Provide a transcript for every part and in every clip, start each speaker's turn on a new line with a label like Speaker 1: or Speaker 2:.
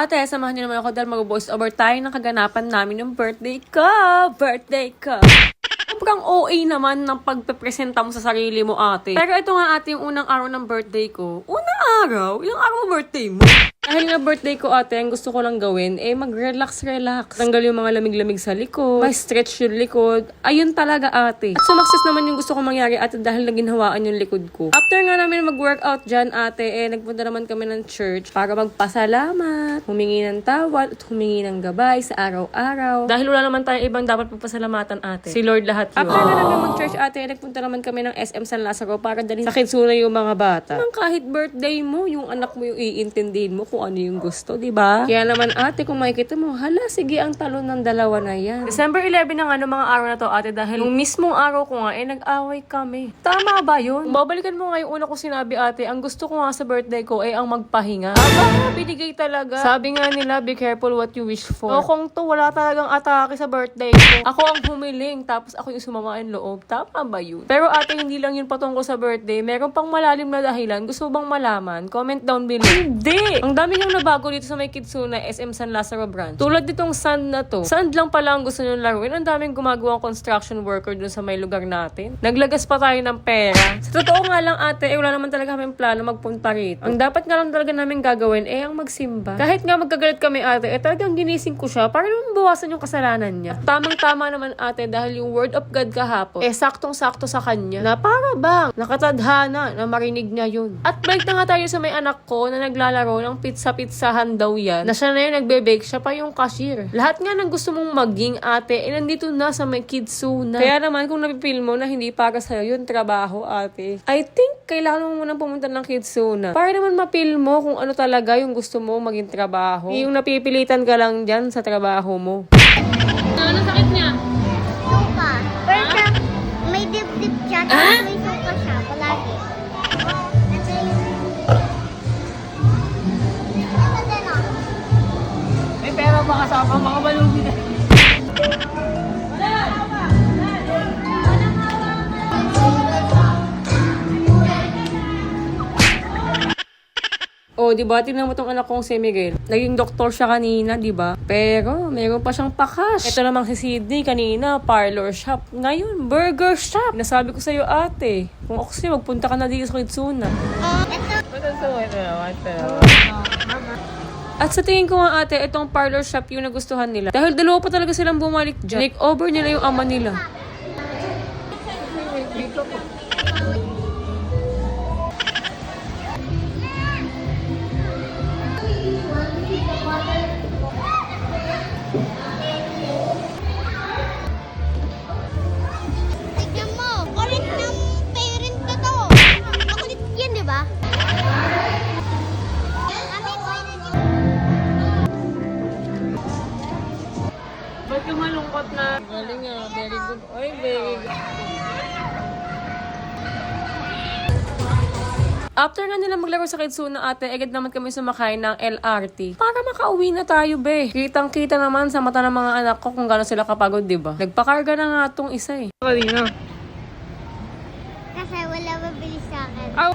Speaker 1: Ate, samahan niyo naman ako dahil mag-voice over tayo ng kaganapan namin ng birthday ko. Birthday ko. Sobrang OA naman ng pagpepresenta mo sa sarili mo, ate. Pero ito nga, ate, yung unang araw ng birthday ko. Unang araw? Ilang araw mo birthday mo? Dahil nga birthday ko, ate, ang gusto ko lang gawin, mag-relax-relax. Tanggal yung mga lamig-lamig sa likod, may stretch yung likod. Ayun talaga, ate. At sumakses naman yung gusto ko mangyari, ate, dahil naginhawaan yung likod ko. After nga namin mag-workout dyan, ate, nagpunta naman kami ng church para magpasalamat, humingi ng tawad, at humingi ng gabay sa araw-araw. Dahil wala naman tayo ibang dapat pagpasalamatan, ate. Si Lord lahat yun. After na namin mag-church, ate, nagpunta naman kami ng SM San Lazaro para dalhin sa Kidsuna yung mga bata. Nang kahit birthday mo, yung anak mo yung iintindihin mo kung ano yung gusto, di ba? Kaya naman, ate, kung makikita mo, hala, sige ang talon ng dalawa na yan. December 11 na nga ng mga araw na to, ate, dahil yung mismong araw ko nga, nag-away kami. Tama ba yun? Babalikan mo nga yung una ko sinabi, ate, ang gusto ko nga sa birthday ko ay ang magpahinga. Aba, binigay talaga. Sabi nga nila, be careful what you wish for. So, kung to, wala talagang atake sa birthday ko. Ako ang humiling, tapos ako yung sumamaan loob. Tama ba yun? Pero ate, hindi lang yun patungkol sa birthday. Meron pang malalim na dahilan. Gusto bang malaman? Comment down below. Hindi! Ang dami niyang nabago dito sa may Kidsuna SM San Lazaro branch. Tulad ditong sand na to. Sand lang pala ang gusto niyong laruin. Ang daming gumagawang construction worker dun sa may lugar natin. Naglagas pa tayo ng pera. Sa totoo nga lang, ate, wala naman talaga kaming plano magpunta rito. Ang dapat nga lang talaga namin gagawin ang magsimba. Kahit nga magkagalit kami, ate, talagang ginising ko siya para naman bawasan yung kasalanan niya. At tamang-tama naman, ate, dahil yung word of God kahapon, saktong-sakto sa kanya na para bang nakatadhana na marinig niya yun. At balik na nga tayo sa may anak ko na naglalaro ng pizza-pizzahan daw yan. Na siya na yun nagbe-bake, siya pa yung cashier. Lahat nga ng gusto mong maging, ate, nandito na sa may Kidsuna. Kaya naman kung napipil mo na hindi para sa'yo yung trabaho, ate, I think kailangan mo munang pumunta ng Kidsuna. Para naman mapil mo kung ano talaga yung gusto mo maging trabaho. Yung napipilitan ka lang dyan sa trabaho mo. Ano sakit niya?
Speaker 2: Suka. Pero may dip-dip siya. May suka siya. Palagi.
Speaker 1: May pera ba kasama? Mga balugi na. Oh, di ba? Tingnan mo tong anak kong si Miguel. Naging doktor siya kanina, di ba? Pero, meron pa siyang pakas. Ito namang si Sydney kanina, parlor shop. Ngayon, burger shop. Nasabi ko sa'yo, ate. Kung ako sa'yo, magpunta ka na dito sa Kidsuna. At sa tingin ko nga, ate, itong parlor shop yung nagustuhan nila. Dahil dalawa pa talaga silang bumalik dyan. Make over nila yung ama nila.
Speaker 2: Tignan mo. Kulit ng parent ko to. Makulit yan, di ba?
Speaker 1: Ba't yung malungkot na? Galing nga, very good. Ay, very good. After nga nila maglaro sa Kidsuna, ate, agad naman kami sumakay ng LRT. Para makauwi na tayo, be. Kitang-kita naman sa mata ng mga anak ko kung gano'n sila kapagod, di ba? Nagpakarga na nga tong isa eh. Kanina.
Speaker 2: Kasi wala mabilis sa akin.
Speaker 1: Aw!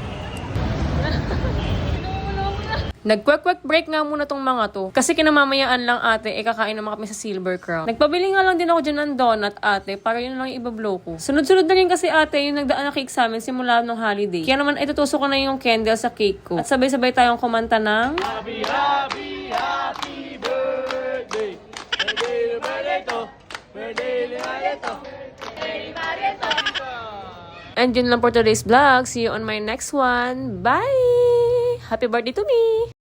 Speaker 1: Nag-quick break nga muna tong mga to. Kasi kinamamayaan lang, ate, kakain naman kami sa Silver Crown. Nagpabili nga lang din ako dyan ng donut, ate, para yun lang yung ibablow ko. Sunod-sunod na rin kasi, ate, yung nagdaan na cake sa amin simula nung holiday. Kaya naman, itutusok ko na yung candle sa cake ko. At sabay-sabay tayong kumanta ng Happy, happy, happy birthday. Birthday, birthday to. Birthday, birthday to. And yun lang for today's vlog. See you on my next one. Bye! Happy birthday to me!